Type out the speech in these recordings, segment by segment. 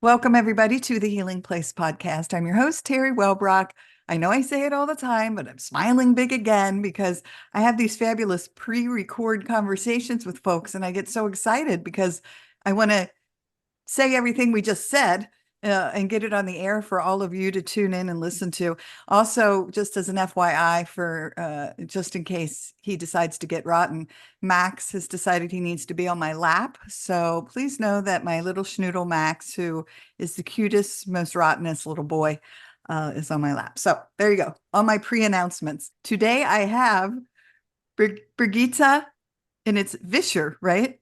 Welcome, everybody, to the Healing Place podcast. I'm your host, Teri Wellbrock. I know I say it all the time, but I'm smiling big again because I have these fabulous pre-record conversations with folks, and I get so excited because I want to say everything we just said and get it on the air for all of you to tune in and listen to. Also, just as an FYI, for just in case he decides to get rotten, Max has decided he needs to be on my lap. So please know that my little schnoodle Max, who is the cutest, most rottenest little boy, is on my lap. So there you go. All my pre-announcements. Today I have Birgitta, and it's Visser, right?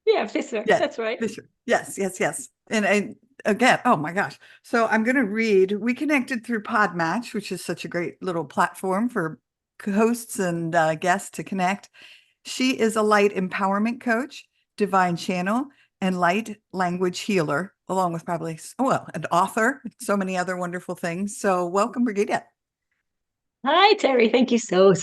Yeah, Visser. Yes, That's right. Fisher. Yes, yes, yes. And again, oh my gosh. So I'm going to read. We connected through Podmatch, which is such a great little platform for hosts and guests to connect. She is a light empowerment coach, divine channel, and light language healer, along with probably, well, an author, so many other wonderful things. So welcome, Brigitte. Hi, Terry. Thank you so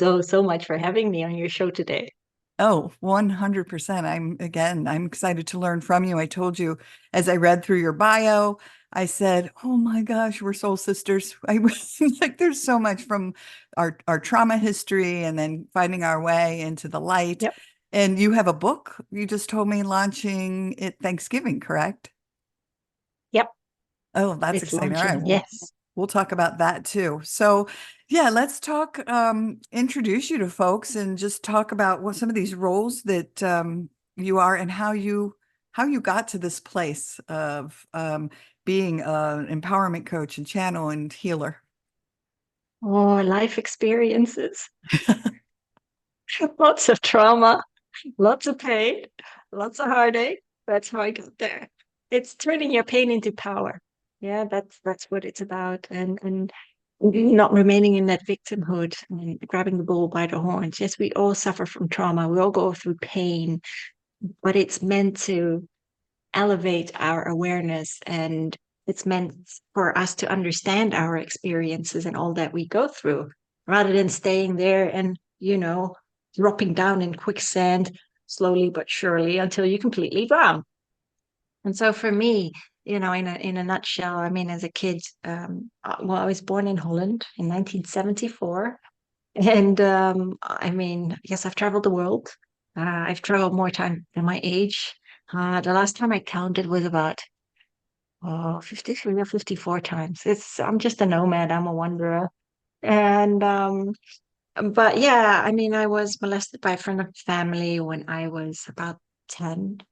much for having me on your show today. Oh, 100%. I'm excited to learn from you. I told you as I read through your bio, I said, "Oh my gosh, we're soul sisters." I was like, there's so much from our trauma history and then finding our way into the light. Yep. And you have a book you just told me launching at Thanksgiving, correct? Yep. Oh, that's It's exciting. All right. launching. Yes. We'll talk about that too. So, yeah, let's talk, introduce you to folks and just talk about what some of these roles that you are and how you got to this place of being an empowerment coach and channel and healer. Oh, life experiences. Lots of trauma, lots of pain, lots of heartache. That's how I got there. It's turning your pain into power. Yeah, that's what it's about. And not remaining in that victimhood and grabbing the bull by the horns. Yes, we all suffer from trauma. We all go through pain, but it's meant to elevate our awareness, and it's meant for us to understand our experiences and all that we go through rather than staying there and dropping down in quicksand slowly but surely until you completely drown. And so for me, in a nutshell, I mean, as a kid, well, I was born in Holland in 1974. And I mean, yes, I've traveled the world. I've traveled more time than my age. The last time I counted was about 53 or 54 times. I'm just a nomad. I'm a wanderer. And but yeah, I mean, I was molested by a friend of the family when I was about 11,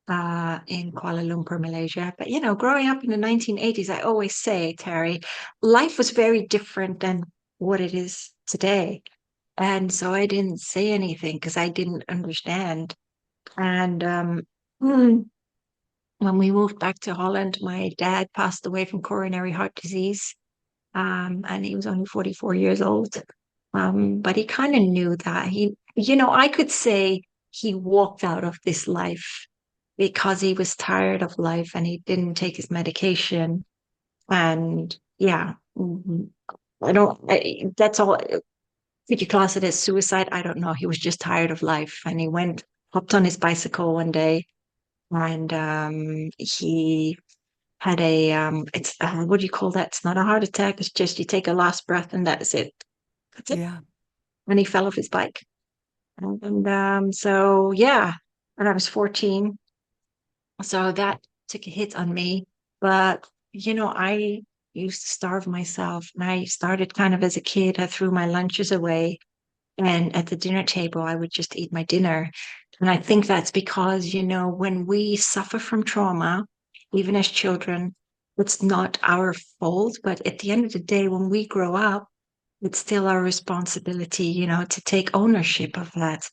in Kuala Lumpur, Malaysia. But growing up in the 1980s, I always say, Terry, life was very different than what it is today. And so I didn't say anything because I didn't understand. And mm, when we moved back to Holland, my dad passed away from coronary heart disease. And he was only 44 years old. But he kind of knew that I could say he walked out of this life because he was tired of life and he didn't take his medication. And yeah, that's all. Could you class it as suicide? I don't know. He was just tired of life and he hopped on his bicycle one day and he had it's what do you call that? It's not a heart attack. It's just you take a last breath and that's it. That's it. Yeah. And he fell off his bike. And so yeah, and I was 14. So that took a hit on me. But I used to starve myself. And I started kind of as a kid. I threw my lunches away. And at the dinner table, I would just eat my dinner. And I think that's because, when we suffer from trauma, even as children, it's not our fault. But at the end of the day, when we grow up, it's still our responsibility, to take ownership of that.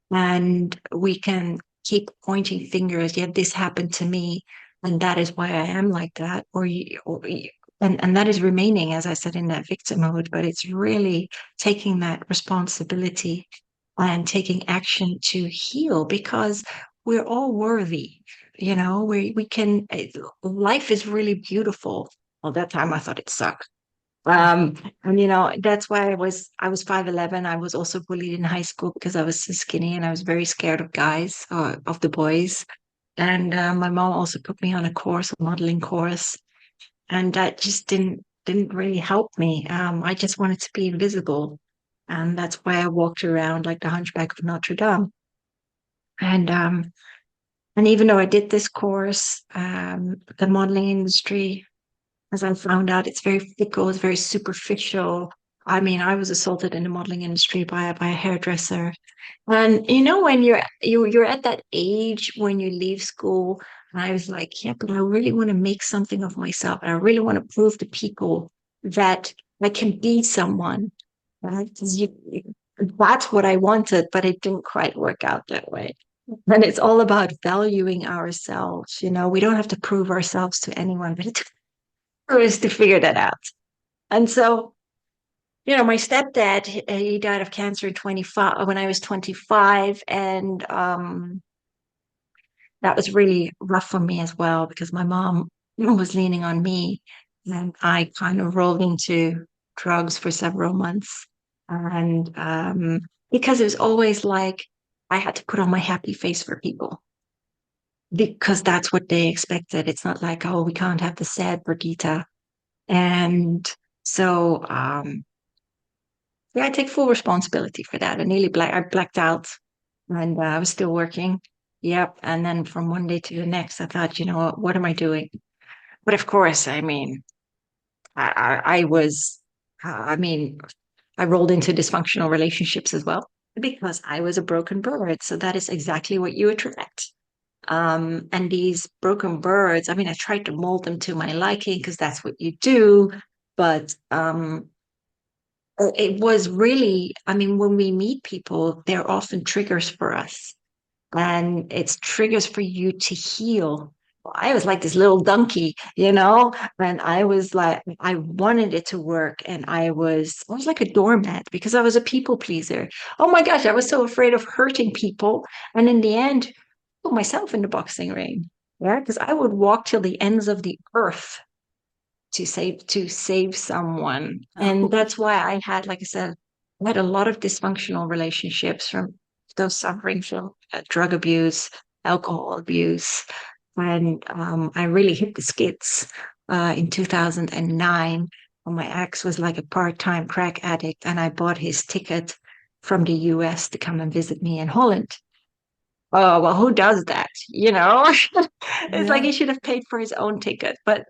And we can keep pointing fingers. Yeah, this happened to me, and that is why I am like that. And that is remaining, as I said, in that victim mode. But it's really taking that responsibility and taking action to heal because we're all worthy. We can. Life is really beautiful. Well, that time I thought it sucked. And that's why I was 5'11". I was also bullied in high school because I was so skinny and I was very scared of guys, of the boys. And my mom also put me on a course, a modeling course, and that just didn't really help me. I just wanted to be invisible, and that's why I walked around like the Hunchback of Notre Dame. And and even though I did this course, the modeling industry, as I found out, it's very fickle, it's very superficial. I mean, I was assaulted in the modeling industry by a hairdresser. And you know, when you're at that age when you leave school, and I was like, yeah, but I really want to make something of myself. And I really want to prove to people that I can be someone. Right? 'Cause that's what I wanted, but it didn't quite work out that way. And it's all about valuing ourselves. You know, we don't have to prove ourselves to anyone, but it took us to figure that out. And so, you know, my stepdad, he died of cancer in 25 when I was 25, and that was really rough for me as well because my mom was leaning on me, and I kind of rolled into drugs for several months. And because it was always like I had to put on my happy face for people because that's what they expected. It's not like, oh, we can't have the sad Birgitta. And so yeah, I take full responsibility for that. I blacked out, and I was still working. Yep. And then from one day to the next, I thought, you know what am I doing? But of course, I mean, I was, I mean, I rolled into dysfunctional relationships as well because I was a broken bird. So that is exactly what you attract. And these broken birds, I mean, I tried to mold them to my liking because that's what you do. But it was really, I mean, when we meet people, they're often triggers for us, and it's triggers for you to heal. I was like this little donkey, you know, and I was like, I wanted it to work, and I was like a doormat because I was a people pleaser. Oh my gosh, I was so afraid of hurting people, and in the end, put myself in the boxing ring. Yeah, because I would walk till the ends of the earth to save someone. And Oh, that's why I had, like I said, I had a lot of dysfunctional relationships from those suffering from drug abuse, alcohol abuse. And I really hit the skids in 2009 when my ex was like a part-time crack addict, and I bought his ticket from the US to come and visit me in Holland. Oh, well, who does that? You know, it's like yeah. he should have paid for his own ticket. But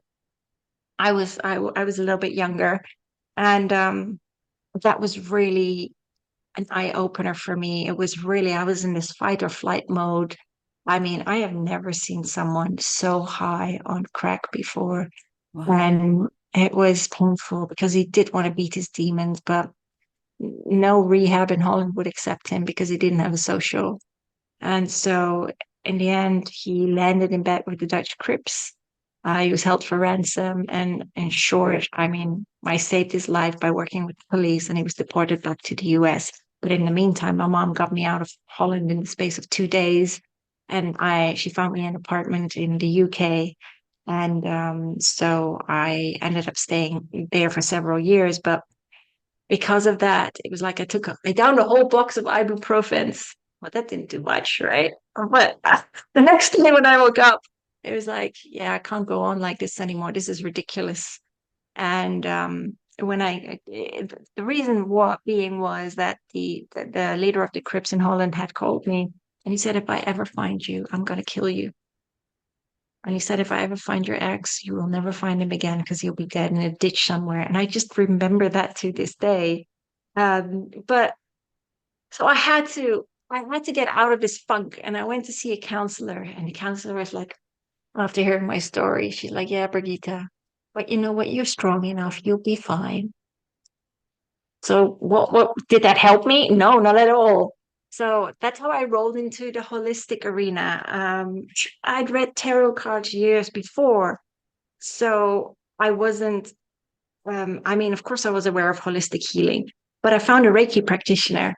I was a little bit younger, and that was really an eye opener for me. It was really I was in this fight or flight mode. I mean, I have never seen someone so high on crack before, Wow. and it was painful because he did want to beat his demons, but no rehab in Holland would accept him because he didn't have a social. And so in the end, he landed in bed with the Dutch Crips. He was held for ransom. And in short, I mean, I saved his life by working with the police, and he was deported back to the US. But in the meantime, my mom got me out of Holland in the space of 2 days. And she found me an apartment in the UK. And so I ended up staying there for several years. But because of that, it was like I downed a whole box of ibuprofens. Well, that didn't do much, right? But the next day when I woke up, it was like, yeah, I can't go on like this anymore. This is ridiculous. And when the reason what being was that the leader of the Crips in Holland had called me, and he said, if I ever find you, I'm gonna kill you. And he said, if I ever find your ex, you will never find him again because he'll be dead in a ditch somewhere. And I just remember that to this day. But so I had to get out of this funk, and I went to see a counselor, and the counselor was like, after hearing my story, she's like, yeah, Brigitte, but you know what? You're strong enough. You'll be fine. So what did that help me? No, not at all. So that's how I rolled into the holistic arena. I'd read tarot cards years before, so I wasn't, I mean, of course, I was aware of holistic healing, but I found a Reiki practitioner,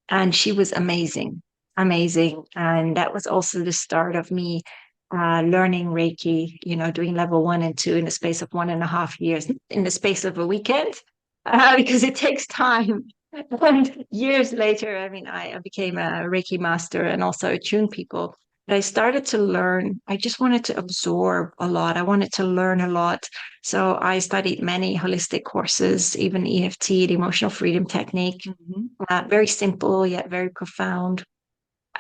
and she was amazing, amazing. And that was also the start of me learning Reiki, you know, doing level 1 and 2 in the space of 1.5 years, in the space of a weekend, because it takes time. And years later, I mean, I became a Reiki master and also attuned people. But I started to learn. I just wanted to absorb a lot. I wanted to learn a lot. So I studied many holistic courses, even EFT, the emotional freedom technique. Mhm. Very simple yet very profound.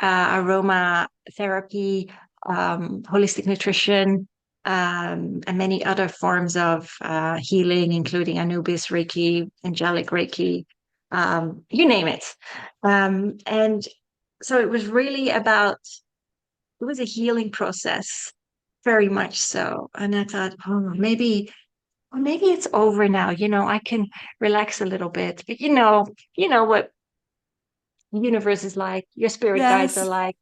Aroma therapy, holistic nutrition, and many other forms of healing, including Anubis Reiki, angelic Reiki, you name it. And so it was really about, it was a healing process, very much so. And I thought, oh, maybe it's over now. I can relax a little bit. But what the universe is like, your spirit guides are Yes. like.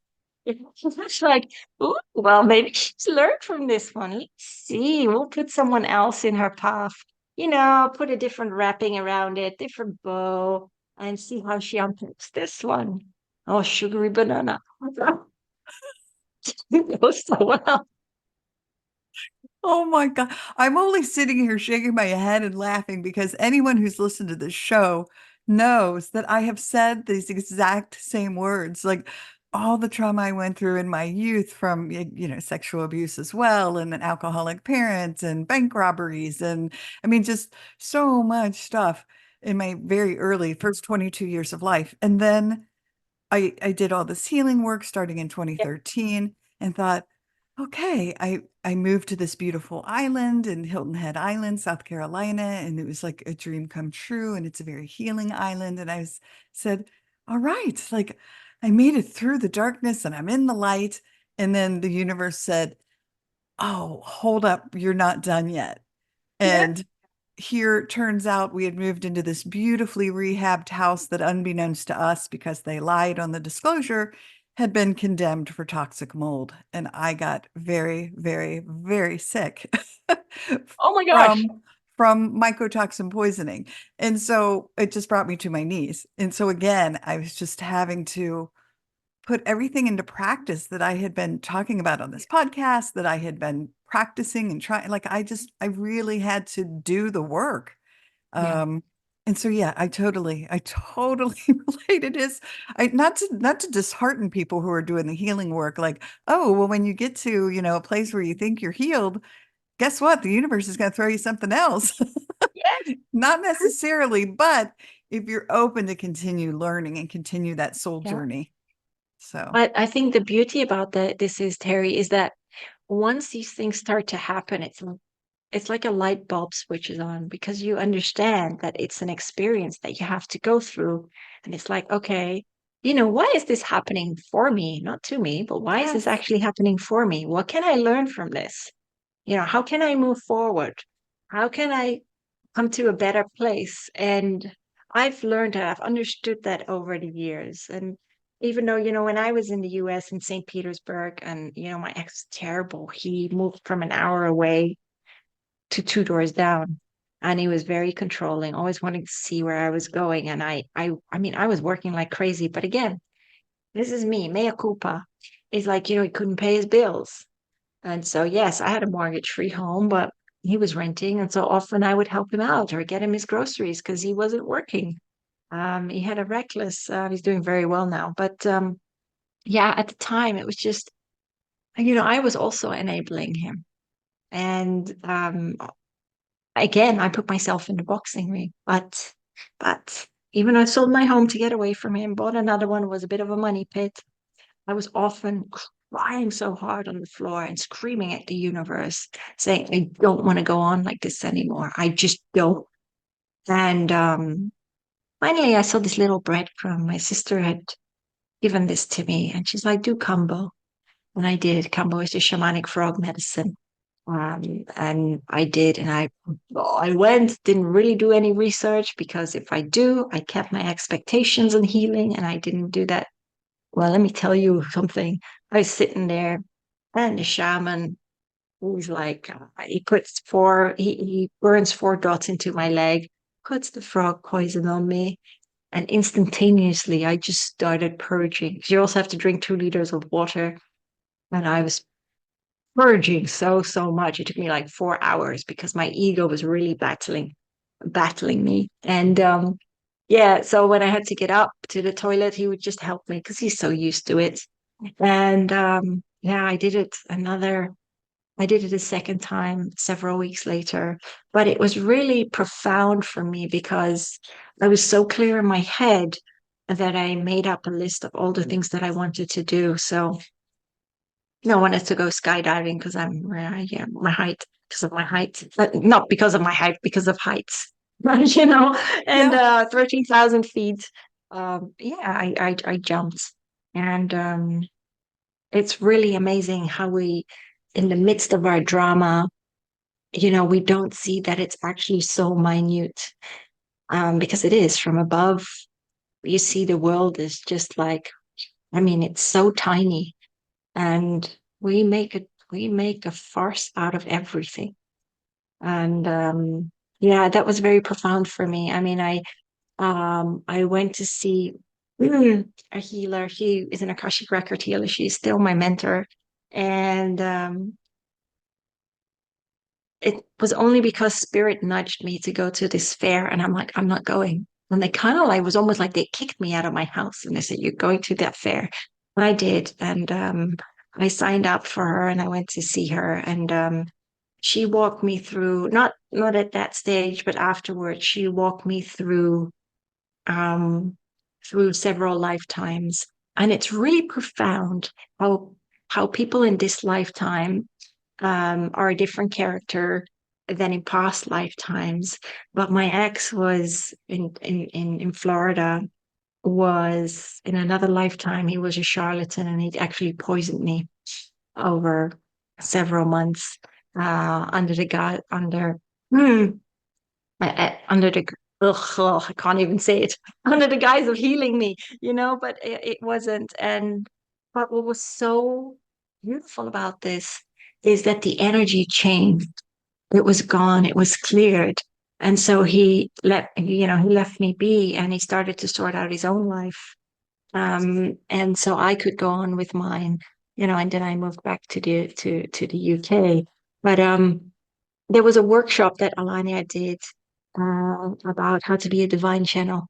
It's like, ooh, well, maybe she's learned from this one. Let's see. We'll put someone else in her path. Put a different wrapping around it, different bow, and see how she unpacks this one. Oh, sugary banana. It goes so well. Oh my God. I'm only sitting here shaking my head and laughing because anyone who's listened to this show knows that I have said these exact same words. Like all the trauma I went through in my youth from, sexual abuse as well, and an alcoholic parent and bank robberies. And I mean, just so much stuff in my very early first 22 years of life. And then I did all this healing work starting in Yeah, 2013 and thought, okay, I moved to this beautiful island in Hilton Head Island, South Carolina, and it was like a dream come true, and it's a very healing island. And said, all right, like I made it through the darkness and I'm in the light. And then the universe said, oh, hold up, you're not done yet. yeah, And here turns out we had moved into this beautifully rehabbed house that, unbeknownst to us, because they lied on the disclosure, had been condemned for toxic mold. And I got very, very, very sick oh my gosh. from mycotoxin poisoning. And so it just brought me to my knees. And so again, I was just having to put everything into practice that I had been talking about on this podcast, that I had been practicing and trying. Like I really had to do the work. Yeah. Um, and so yeah, I totally related is I not to dishearten people who are doing the healing work, like, oh, well, when you get to, a place where you think you're healed, guess what? The universe is going to throw you something else. Yes. Not necessarily, but if you're open to continue learning and continue that soul Yeah. journey. So But I think the beauty about this is, Terry, is that once these things start to happen, it's like a light bulb switches on because you understand that it's an experience that you have to go through. And it's like, okay, why is this happening for me? Not to me, but why is this yes. actually happening for me? What can I learn from this? How can I move forward? How can I come to a better place? And I've learned that, I've understood that over the years. And even though, when I was in the US in St. Petersburg and, my ex was terrible, he moved from an hour away to two doors down. And he was very controlling, always wanting to see where I was going. And I mean, I was working like crazy. But again, this is me, mea culpa. It's like, he couldn't pay his bills. And so, yes, I had a mortgage-free home, but he was renting. And so often I would help him out or get him his groceries because he wasn't working. He had a reckless, he's doing very well now. But yeah, at the time, it was just, I was also enabling him. And again, I put myself in the boxing ring. But even though I sold my home to get away from him, bought another one, was a bit of a money pit. I was often crying so hard on the floor and screaming at the universe, saying, I don't want to go on like this anymore. I just don't. And finally, I saw this little breadcrumb. My sister had given this to me, and she's like, do kambo. And I did. Kambo is a shamanic frog medicine. And I did, and I went, didn't really do any research because if I do, I kept my expectations on healing, and I didn't do that. Well, let me tell you something. I was sitting there, and the shaman, who's like, he burns 4 dots into my leg, puts the frog poison on me, and instantaneously I just started purging. You also have to drink 2 liters of water, and I was purging so much. It took me like 4 hours because my ego was really battling me. And yeah, so when I had to get up to the toilet, he would just help me because he's so used to it. And yeah, I did it a second time several weeks later, but it was really profound for me because I was so clear in my head that I made up a list of all the things that I wanted to do. So I wanted to go skydiving because yeah, my height, because of my height, but not because of my height, because of heights, you know, and Yeah. 13,000 feet. Yeah, I jumped, and it's really amazing how we, in the midst of our drama, we don't see that it's actually so minute, because it is from above. You see the world is just like, I mean, it's so tiny, and we make a farce out of everything. And yeah, that was very profound for me. I mean, I went to see a healer. She is an Akashic record healer. She's still my mentor. And it was only because spirit nudged me to go to this fair, and I'm like, I'm not going. And they kind of like, was almost like they kicked me out of my house, and they said, you're going to that fair. And I did. And I signed up for her, and I went to see her. And she walked me through, not at that stage, but afterwards, she walked me um through several lifetimes. And it's really profound how people in this lifetime are a different character than in past lifetimes. But my ex was in Florida, was in another lifetime. He was a charlatan, and he actually poisoned me over several months, under the guy hmm, under the I can't even say it, under the guise of healing me, but it wasn't. And but what was so beautiful about this is that the energy changed. It was gone. It was cleared. And so he left me be, and he started to sort out his own life. And so I could go on with mine, and then I moved back to the UK. But there was a workshop that Alania did, about how to be a divine channel.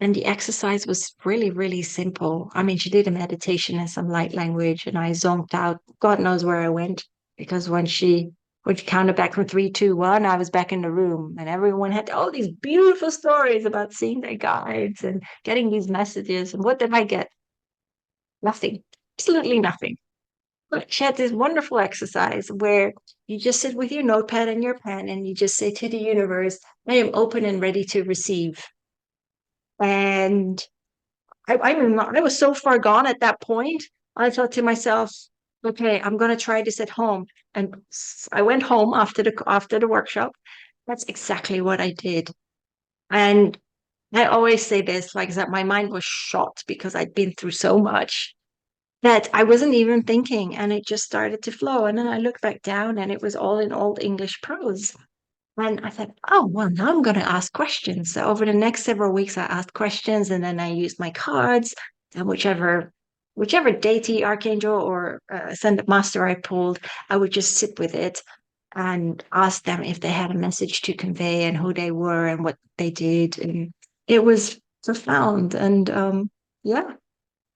And the exercise was really, really simple. I mean, she did a meditation and some light language, and I zonked out. God knows where I went, because when she counted back from three, two, one, I was back in the room, and everyone had all these beautiful stories about seeing their guides and getting these messages. And what did I get? Nothing. Absolutely nothing. But she had this wonderful exercise where you just sit with your notepad and your pen, and you just say to the universe, I am open and ready to receive. And I was so far gone at that point. I thought to myself, okay, I'm going to try this at home. And I went home after the workshop. That's exactly what I did. And I always say this, like that my mind was shot because I'd been through so much that I wasn't even thinking, and it just started to flow. And then I looked back down, and it was all in old English prose. And I thought, oh, well, now I'm going to ask questions. So over the next several weeks, I asked questions, and then I used my cards, and whichever deity, archangel, or ascended master I pulled, I would just sit with it and ask them if they had a message to convey, and who they were and what they did. And it was profound. And yeah,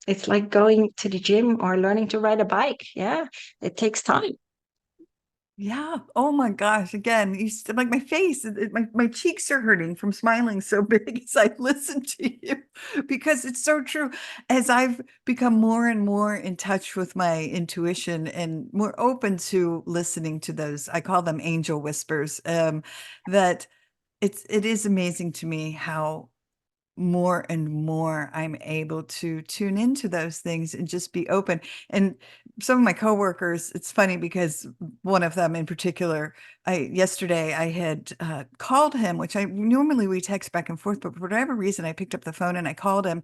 it's like going to the gym or learning to ride a bike. Yeah, it takes time. Yeah. Oh my gosh. Again, like my face, my cheeks are hurting from smiling so big as I listen to you because it's so true. As I've become more and more in touch with my intuition and more open to listening to those, I call them angel whispers, that it is amazing to me how more and more I'm able to tune into those things and just be open. And some of my coworkers, it's funny because one of them in particular, yesterday I had called him, which I normally we text back and forth, but for whatever reason I picked up the phone and I called him,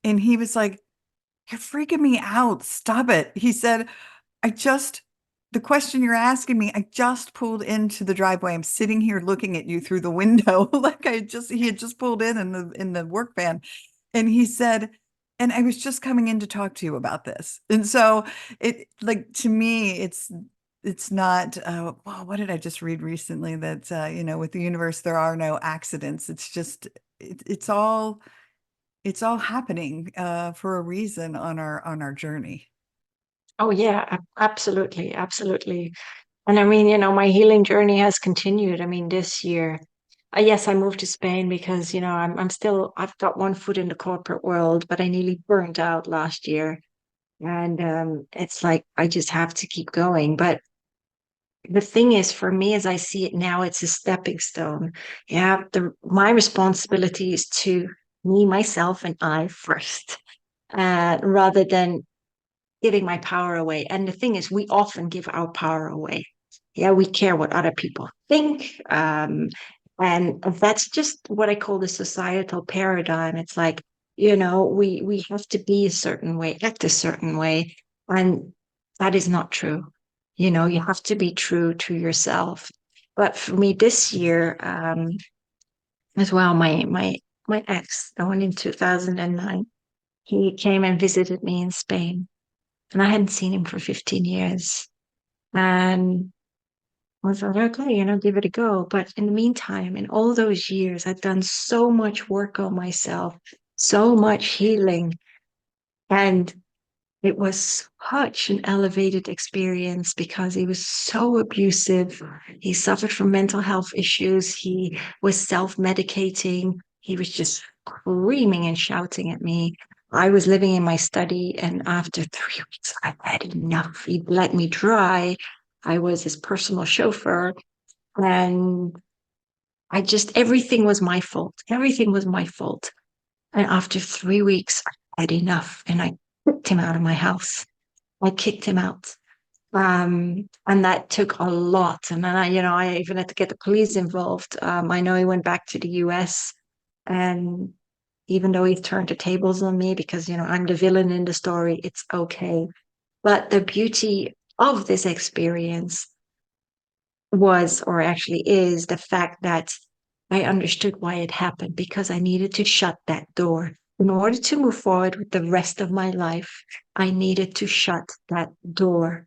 and he was like, "You're freaking me out. Stop it." He said, I just, the question you're asking me, I just pulled into the driveway. I'm sitting here looking at you through the window. Like he had just pulled in the work van. And he said, and I was just coming in to talk to you about this. And so it, like, to me, it's not, well, what did I just read recently that, with the universe, there are no accidents. It's just, it's all happening, for a reason on our journey. Oh yeah, absolutely, absolutely. And I mean, my healing journey has continued. I mean, this year, yes, I moved to Spain because, I've got one foot in the corporate world, but I nearly burnt out last year. And it's like I just have to keep going. But the thing is, for me, as I see it now, it's a stepping stone. Yeah, my responsibility is to me, myself, and I first, rather than giving my power away. And the thing is, we often give our power away. Yeah, we care what other people think. And that's just what I call the societal paradigm. It's like, we have to be a certain way, act a certain way. And that is not true. You have to be true to yourself. But for me this year, as well, my ex, the one in 2009, he came and visited me in Spain and I hadn't seen him for 15 years. And I was like, okay, give it a go. But in the meantime, in all those years, I'd done so much work on myself, so much healing. And it was such an elevated experience because he was so abusive. He suffered from mental health issues. He was self-medicating. He was just screaming and shouting at me. I was living in my study, and after 3 weeks, I had enough. He let me dry. I was his personal chauffeur, and everything was my fault. Everything was my fault. And after 3 weeks, I had enough, and I kicked him out of my house. I kicked him out. And that took a lot. And then I even had to get the police involved. I know he went back to the US, and even though he turned the tables on me because, I'm the villain in the story, it's okay. But the beauty of this experience was, or actually is, the fact that I understood why it happened because I needed to shut that door. In order to move forward with the rest of my life, I needed to shut that door.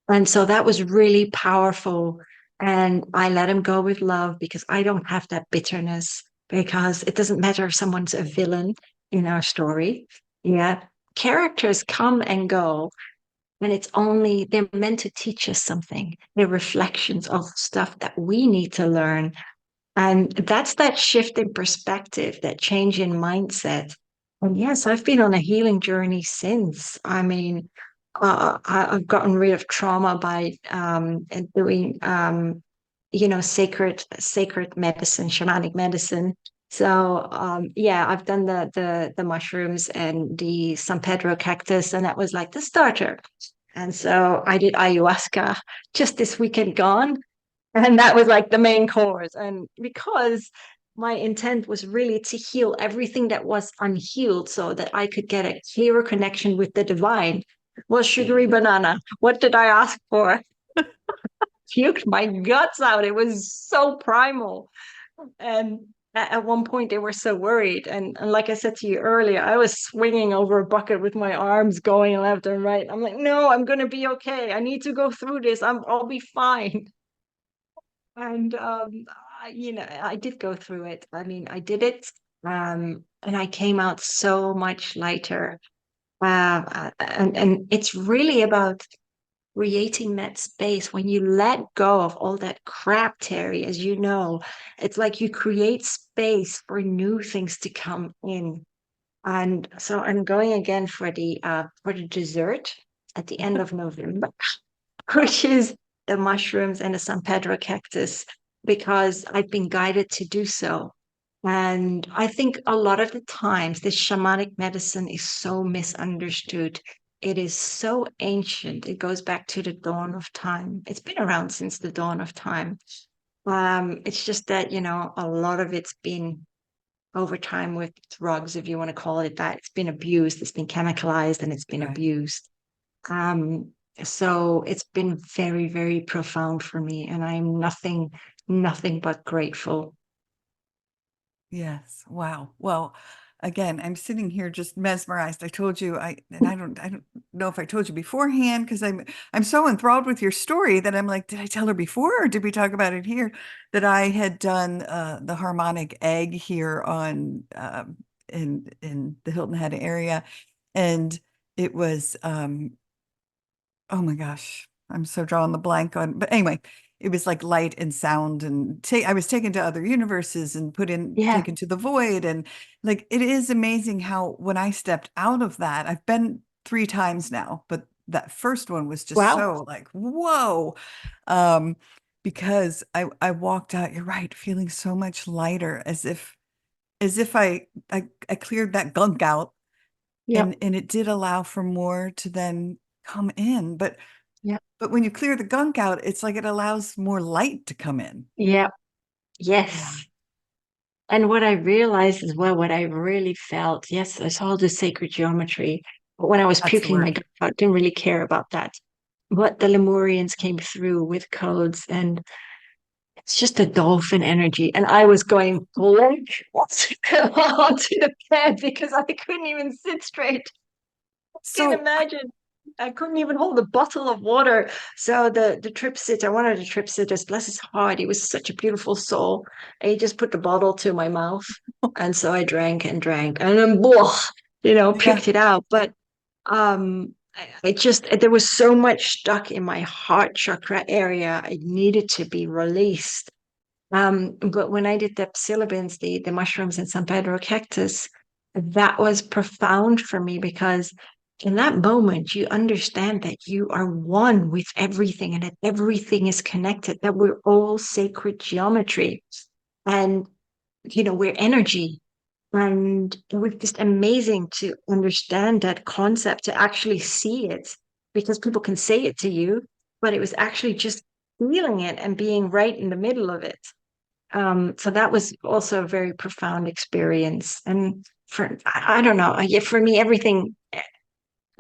And so that was really powerful. And I let him go with love because I don't have that bitterness, because it doesn't matter if someone's a villain in our story. Yeah. Characters come and go, and they're meant to teach us something. They're reflections of stuff that we need to learn. And that's that shift in perspective, that change in mindset. And yes, I've been on a healing journey since. I mean, I've gotten rid of trauma by doing, sacred medicine, shamanic medicine. So yeah, I've done the mushrooms and the San Pedro cactus, and that was like the starter. And so I did ayahuasca just this weekend gone, and that was like the main course. And because my intent was really to heal everything that was unhealed so that I could get a clearer connection with the divine. Well, sugary banana, what did I ask for? Puked my guts out. It was so primal. And at one point, they were so worried. And like I said to you earlier, I was swinging over a bucket with my arms going left and right. I'm like, no, I'm going to be okay. I need to go through this. I'll be fine. And I did go through it. I mean, I did it, and I came out so much lighter. And it's really about creating that space when you let go of all that crap, Teri. As you know, it's like you create space for new things to come in. And so I'm going again for the dessert at the end of November, which is the mushrooms and the San Pedro cactus, because I've been guided to do so. And I think a lot of the times this shamanic medicine is so misunderstood. It is so ancient. It goes back to the dawn of time. It's been around since the dawn of time. It's just that, a lot of it's been over time with drugs, if you want to call it that. It's been abused, it's been chemicalized, and it's been Right. abused. Um, so it's been very, very profound for me, and I'm nothing but grateful. Yes. Wow. Well, again, I'm sitting here just mesmerized. I told you and I don't know if I told you beforehand because I'm so enthralled with your story that I'm like, did I tell her before or did we talk about it here? That I had done the harmonic egg here on in the Hilton Head area. And it was oh my gosh, I'm so drawing the blank on, but anyway, it was like light and sound and I was taken to other universes and Yeah. taken to the void. And like, it is amazing how when I stepped out of that, I've been 3 times now, but that first one was just Wow. so like, whoa. Um, because I walked out, you're right, feeling so much lighter as if I cleared that gunk out Yep. and it did allow for more to then come in. Yep. But when you clear the gunk out, it's like it allows more light to come in. Yep. Yeah, Yes. And what I realized as well, what I really felt, yes, I saw the sacred geometry, but when I was that's the puking my word. gut out, didn't really care about that. But the Lemurians came through with codes, and it's just a dolphin energy. And I was going blank onto the bed because I couldn't even sit straight. Can So imagine. I couldn't even hold a bottle of water. So the trip sitter, one of the trip sitters, bless his heart, he was such a beautiful soul. And he just put the bottle to my mouth. And so I drank and drank and then blah, yeah, puked it out. But it just there was so much stuck in my heart chakra area. It needed to be released. But when I did the psilocybins, the mushrooms in San Pedro cactus, that was profound for me because in that moment you understand that you are one with everything and that everything is connected, that we're all sacred geometry. And we're energy. And it was just amazing to understand that concept, to actually see it, because people can say it to you, but it was actually just feeling it and being right in the middle of it. So that was also a very profound experience. And I don't know, yeah, for me, everything,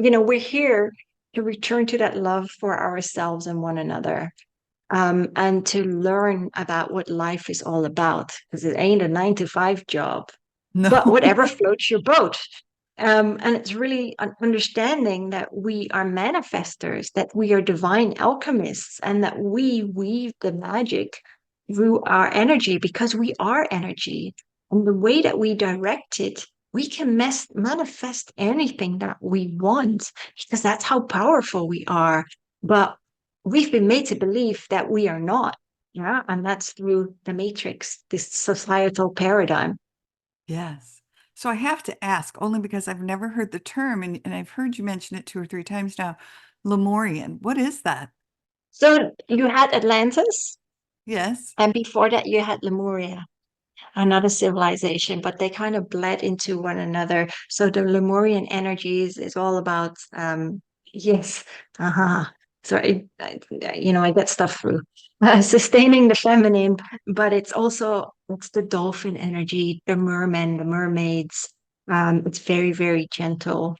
we're here to return to that love for ourselves and one another, and to learn about what life is all about, because it ain't a 9 to 5 job, no. but whatever floats your boat. And it's really an understanding that we are manifestors, that we are divine alchemists, and that we weave the magic through our energy because we are energy. And the way that we direct it, we can manifest anything that we want because that's how powerful we are. But we've been made to believe that we are not. Yeah. And that's through the matrix, this societal paradigm. Yes. So I have to ask, only because I've never heard the term, and I've heard you mention it 2 or 3 times now. Lemurian. What is that? So you had Atlantis, Yes. and before that, you had Lemuria, another civilization, but they kind of bled into one another. So the Lemurian energies is all about, yes, uh-huh. So I get stuff through sustaining the feminine, but it's the dolphin energy, the mermen, the mermaids. It's very, very gentle,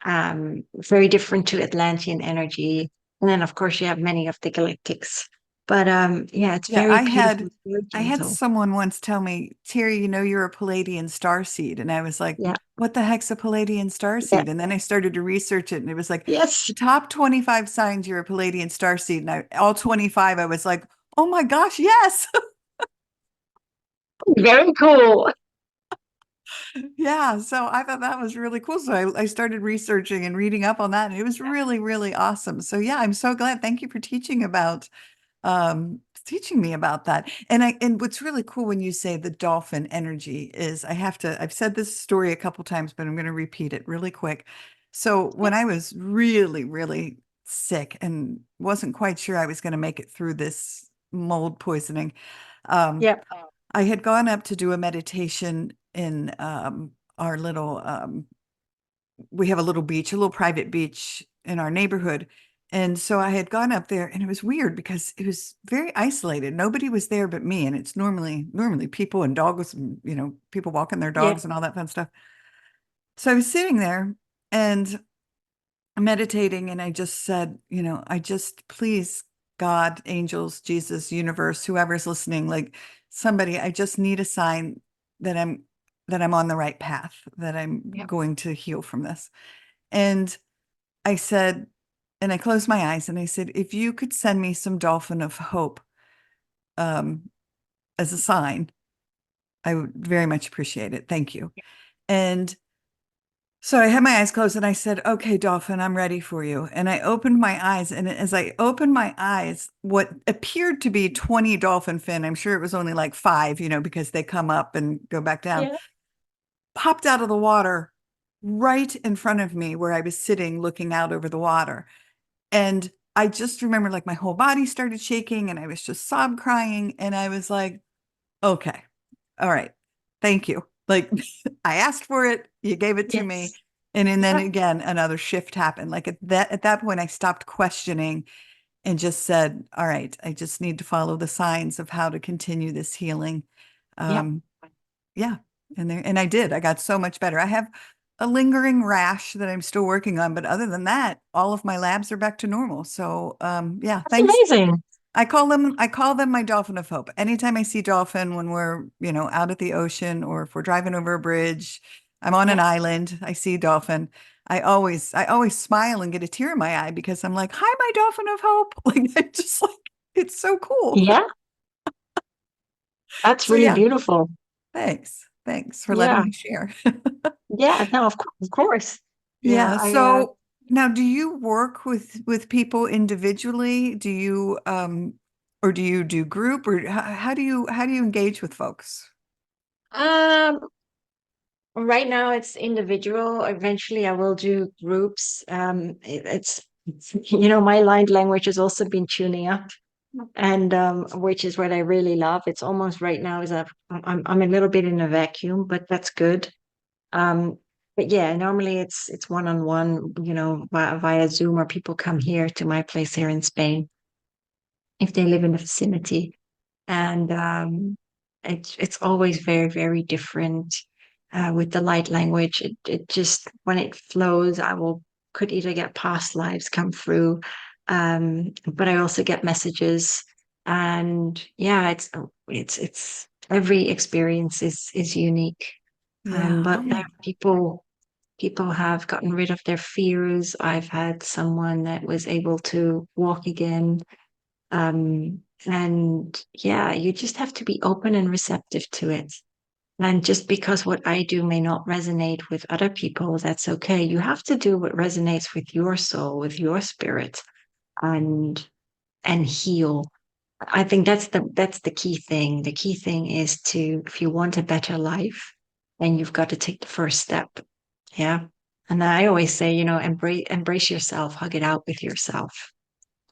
very different to Atlantean energy. And then, of course, you have many of the galactics. But yeah, it's Yeah, very beautiful, very I had gentle. someone once tell me, Terry, you're a Palladian star seed. And I was like, Yeah, what the heck's a Palladian star yeah, seed? And then I started to research it and it was like yes, the top 25 signs you're a Palladian star seed. And all 25, I was like, oh my gosh, yes. very cool. Yeah. So I thought that was really cool. So I started researching and reading up on that. And it was really, really awesome. So yeah, I'm so glad. Thank you for teaching me about that. And what's really cool when you say the dolphin energy is I've said this story a couple times, but I'm going to repeat it really quick. So when I was really, really sick and wasn't quite sure I was going to make it through this mold poisoning, um, Yep, I had gone up to do a meditation in our we have a little beach, a little private beach in our neighborhood. And so I had gone up there and it was weird because it was very isolated. Nobody was there but me. And it's normally people and dogs, and, people walking their yep, dogs and all that fun stuff. So I was sitting there and meditating and I just said, I just please God, angels, Jesus, universe, whoever's listening, like somebody, I just need a sign that I'm on the right path, that I'm yep, going to heal from this. And I said, and I closed my eyes and I said, if you could send me some dolphin of hope um, as a sign, I would very much appreciate it. Thank you. And So I had my eyes closed and I said, okay, dolphin, I'm ready for you. And I opened my eyes. And as I opened my eyes, what appeared to be 20 dolphin fin, I'm sure it was only like five, because they come up and go back down, Yeah. popped out of the water right in front of me where I was sitting looking out over the water. And I just remember like my whole body started shaking and I was just sob crying. And I was like, okay, all right, thank you. Like I asked for it, you gave it to me. Yes. And then Yeah. again, another shift happened. Like at that point, I stopped questioning and just said, all right, I just need to follow the signs of how to continue this healing. Yeah. Um, yeah. And I did. I got so much better. I have a lingering rash that I'm still working on, but other than that, all of my labs are back to normal. So yeah, That's thanks. amazing. I call them my dolphin of hope. Anytime I see dolphin when we're, out at the ocean or if we're driving over a bridge, I'm on an Yeah. island, I see dolphin. I always smile and get a tear in my eye because I'm like, hi, my dolphin of hope. Like I just like it's so cool. Yeah. That's So really yeah, beautiful. thanks. Thanks for letting Yeah. me share. Yeah. No, of course. Yeah. Yeah. I So now do you work with people individually? Do you or do you do group or how do you engage with folks? um right now it's individual. Eventually I will do groups. My light language has also been tuning up, and which is what I really love. It's almost right now is I'm a little bit in a vacuum, but that's good. Um, but yeah, normally it's one on one, via Zoom, or people come here to my place here in Spain if they live in the vicinity, and it's always very very different. With the light language, it just when it flows, I will could either get past lives come through, but I also get messages, and yeah, it's every experience is unique. Yeah. But Oh my. people have gotten rid of their fears. I've had someone that was able to walk again. And yeah, you just have to be open and receptive to it. And just because what I do may not resonate with other people, that's okay. You have to do what resonates with your soul, with your spirit, and and heal. I think that's the key thing. The key thing is to, if you want a better life, then you've got to take the first step. Yeah. And I always say, embrace yourself, hug it out with yourself.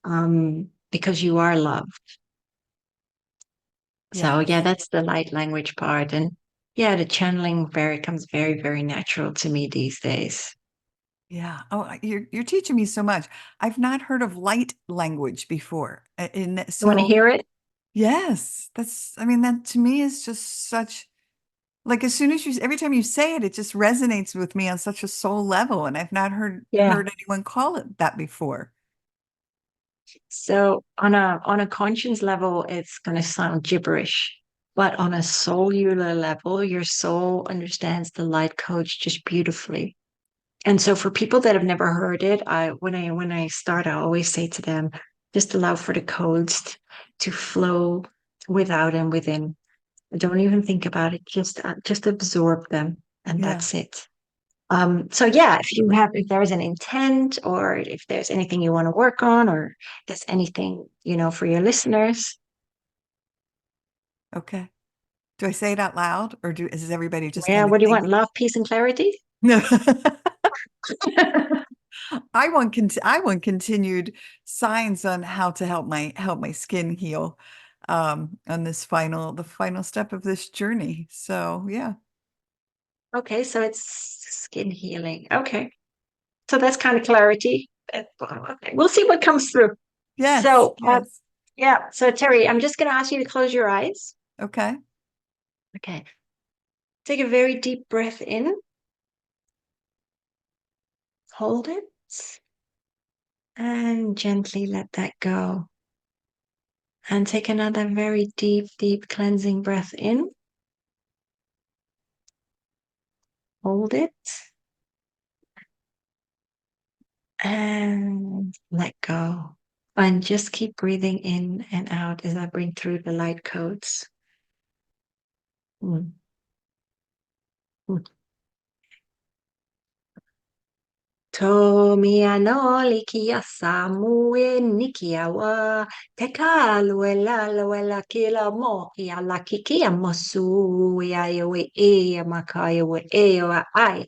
Because you are loved. So yeah, Yes. that's the light language part. And yeah, the channeling comes very, very natural to me these days. Yeah. Oh, you're teaching me so much. I've not heard of light language before. You want to So hear it? yes, I mean, that to me is just such like as soon as every time you say it, it just resonates with me on such a soul level. And I've not heard Yeah. heard anyone call it that before. So on a conscience level, it's gonna sound gibberish. But on a cellular level, your soul understands the light codes just beautifully. And so for people that have never heard it, when I start, I always say to them, just allow for the codes to flow without and within. Don't even think about it. Just absorb them, and Yeah. that's it. So yeah, if there is an intent, or if there's anything you want to work on, or if there's anything, for your listeners, Okay. Do I say it out loud or is everybody just yeah, kind of what do you want? thinking? Love, peace, and clarity? No. I want continued signs on how to help my skin heal on the final step of this journey. So yeah. Okay, so it's skin healing. Okay. So that's kind of clarity. Okay. We'll see what comes through. Yes, So, yes. yeah. So, Terry, I'm just going to ask you to close your eyes. Okay. Okay. Take a very deep breath in, hold it, and gently let that go. And take another very deep, deep cleansing breath in, hold it, and let go. And just keep breathing in and out as I bring through the light codes. Mm, mm. mia noli kia samu e nikia wa te kaluela luela kila mo kia la kikia mosu ya yo e makaya we e wa ai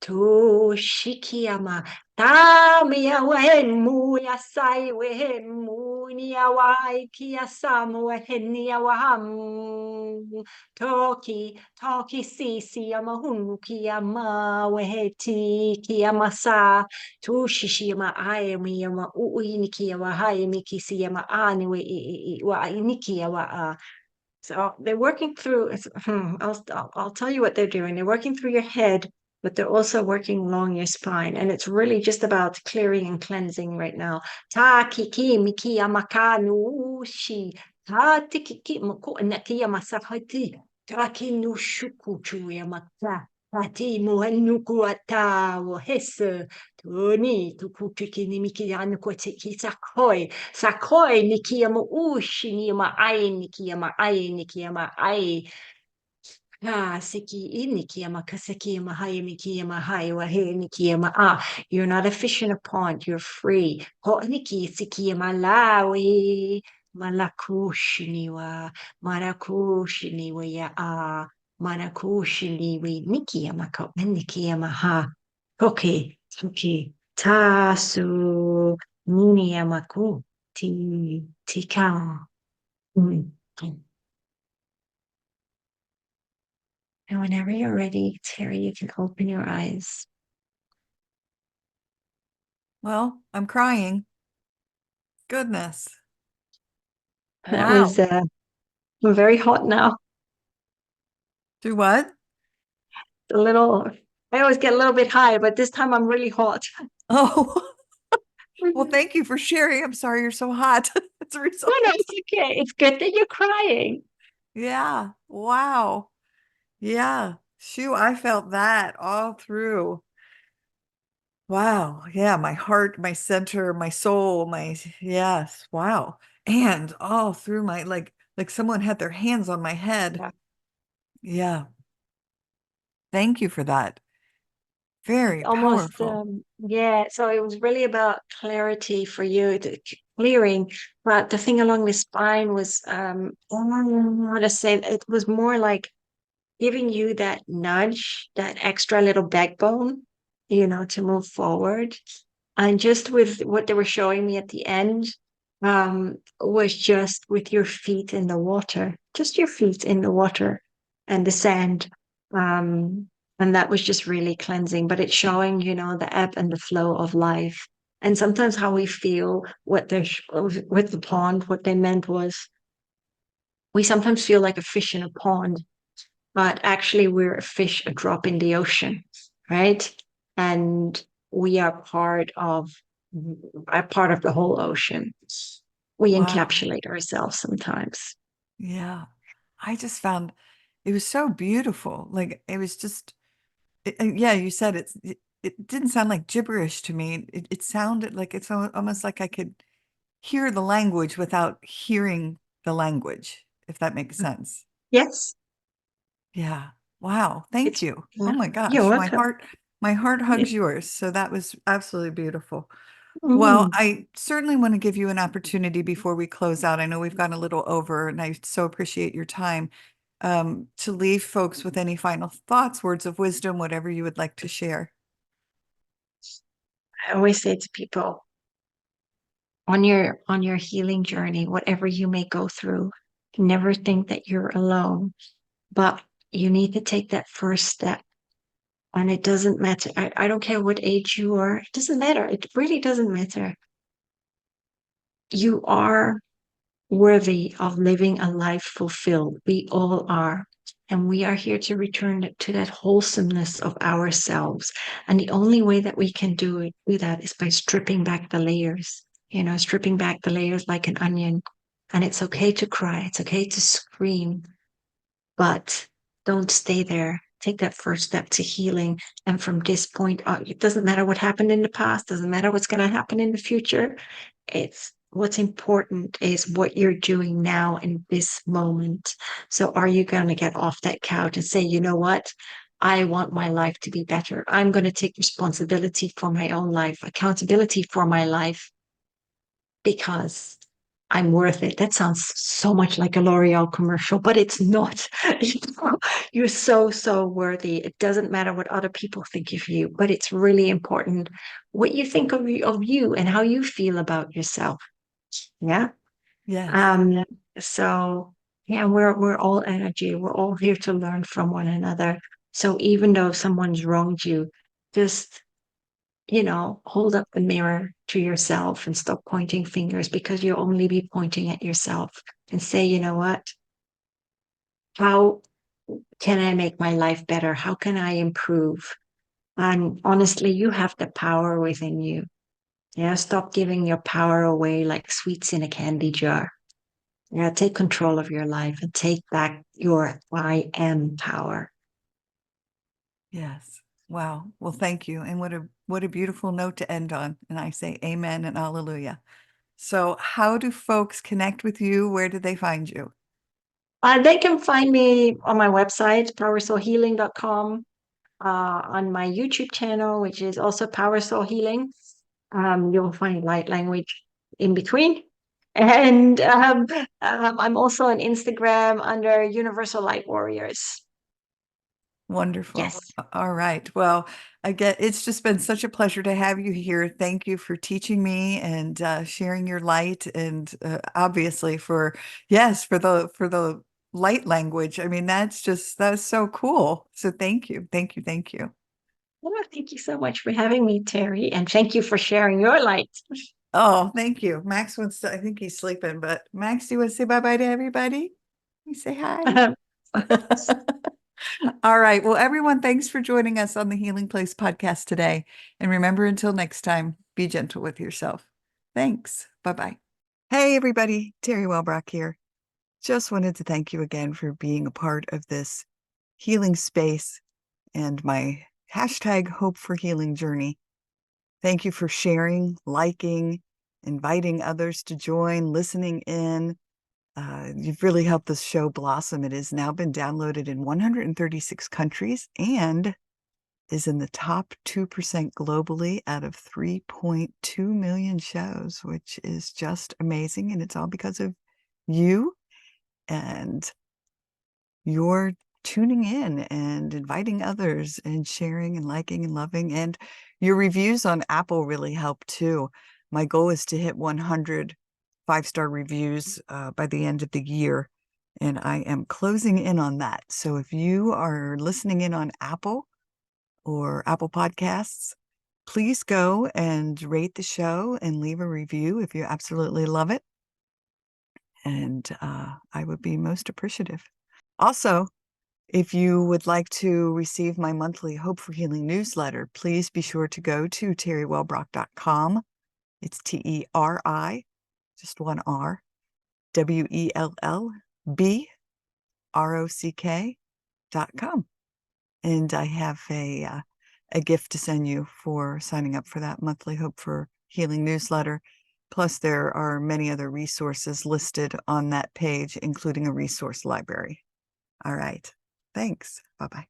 to shikiyama tamia wen mu ya sai we mu ni awai kia samu we ni awaham toki sisi ama hunu kiyama we ti kiyama sa to shishiyama ai mi yama ui ni kiyawa hai mi kisiyama ani we wa ni kiyawa. So they're working through, I'll tell you what they're doing. They're working through your head, but they're also working along your spine. And it's really just about clearing and cleansing right now. Ta kiki miki amakanu shi. Ta tikiki mako anaki amasakati. Ta kinu shuku chu yamaka. Tati muhanuku ata wo hesse. Toni tukuki ni miki anuko tiki sakoi. Sakoi nikiyama ushi niyama ai nikiyama ai nikiyama ai. Ah, seki nikiyama kaseki hai nikiyama hai wahe nikiyama ah. You're not a fish in a pond. You're free. Ho niki sikiyama lawi. Malakushiniwa. Marakushiniwa ya ah. Marakushiniwi nikiyama ko nikiyama ha. Okay. Okay. Tasu. Nini Yamaku Tika. Mm. And whenever you're ready, Teri, you can open your eyes. Well, I'm crying. Goodness. That Wow. was very hot now. Do what? A little, I always get a little bit high, but this time I'm really hot. Oh, well, No, thank you for sharing. I'm sorry you're so hot. As a result. no, it's okay. It's good that you're crying. Yeah. Wow. Yeah. Shoo, I felt that all through. Wow. Yeah. My heart, my center, my soul, yes. Wow. And all through my, like someone had their hands on my head. Yeah. Yeah. Thank you for that. It's Very almost, powerful. yeah. So it was really about clarity for you, clearing. But the thing along the spine was, I don't know how to say it. It was more like giving you that nudge, that extra little backbone, to move forward. And just with what they were showing me at the end, was just with your feet in the water, just your feet in the water and the sand. Um, and that was just really cleansing, but it's showing, the ebb and the flow of life. And sometimes how we feel with the pond, what they meant was we sometimes feel like a fish in a pond, but actually we're a fish, a drop in the ocean, right? And we are part of the whole ocean. We Wow. encapsulate ourselves sometimes. Yeah. I just found it was so beautiful. Like it was just, yeah, you said it didn't sound like gibberish to me. It sounded like it's almost like I could hear the language without hearing the language, if that makes sense. Yes, Yeah. Wow. Thank it's you. Oh yeah. my You're gosh. welcome. My heart Yeah. hugs yours. So that was absolutely beautiful. Well, Mm. I certainly want to give you an opportunity before we close out. I know we've gone a little over, and I so appreciate your time, to leave folks with any final thoughts, words of wisdom, whatever you would like to share. I always say to people on your healing journey, whatever you may go through, never think that you're alone, but you need to take that first step. And it doesn't matter. I don't care what age you are. It doesn't matter. It really doesn't matter. You are worthy of living a life fulfilled. We all are. And we are here to return to that wholesomeness of ourselves. And the only way that we can do that is by stripping back the layers, stripping back the layers like an onion. And it's okay to cry. It's okay to scream, but don't stay there. Take that first step to healing. And from this point on, it doesn't matter what happened in the past, doesn't matter what's going to happen in the future. It's what's important is what you're doing now in this moment. So are you going to get off that couch and say, you know what? I want my life to be better. I'm going to take responsibility for my own life, accountability for my life because I'm worth it. That sounds so much like a L'Oreal commercial, but it's not. You're so, so worthy. It doesn't matter what other people think of you, but it's really important what you think of you and how you feel about yourself. Yeah. Yes. Um, so yeah, we're all energy. We're all here to learn from one another. So even though someone's wronged you, just hold up the mirror to yourself and stop pointing fingers because you'll only be pointing at yourself and say, you know what? How can I make my life better? How can I improve? And honestly, you have the power within you. Yeah, stop giving your power away like sweets in a candy jar. Yeah, take control of your life and take back your I am power. Yes. Wow. Well, thank you. And what a beautiful note to end on. And I say amen and hallelujah. So how do folks connect with you? Where do they find you? They can find me on my website, powersoulhealing.com, on my YouTube channel, which is also Power Soul Healing. You'll find light language in between. And I'm also on Instagram under Universal Light Warriors. Wonderful. Yes. All right. Well, again, it's just been such a pleasure to have you here. Thank you for teaching me and sharing your light, and obviously yes, for the light language. I mean, that's so cool. So thank you, thank you. Well, thank you so much for having me, Teri, and thank you for sharing your light. Oh, thank you. Max wants to, I think he's sleeping, but Max, do you want to say bye-bye to everybody? You say hi. All right. Well, everyone, thanks for joining us on the Healing Place podcast today. And remember, until next time, be gentle with yourself. Thanks. Bye-bye. Hey, everybody. Teri Wellbrock here. Just wanted to thank you again for being a part of this healing space and my hashtag Hope for Healing journey. Thank you for sharing, liking, inviting others to join, listening in. You've really helped this show blossom. It has now been downloaded in 136 countries and is in the top 2% globally out of 3.2 million shows, which is just amazing. And it's all because of you and your tuning in and inviting others and sharing and liking and loving. And your reviews on Apple really help too. My goal is to hit 100 5-star reviews by the end of the year. And I am closing in on that. So if you are listening in on Apple or Apple Podcasts, please go and rate the show and leave a review if you absolutely love it. And I would be most appreciative. Also, if you would like to receive my monthly Hope for Healing newsletter, please be sure to go to teriwellbrock.com. It's Teri, just one R, WELLBROCK.com. And I have a gift to send you for signing up for that monthly Hope for Healing newsletter. Plus, there are many other resources listed on that page, including a resource library. All right. Thanks. Bye-bye.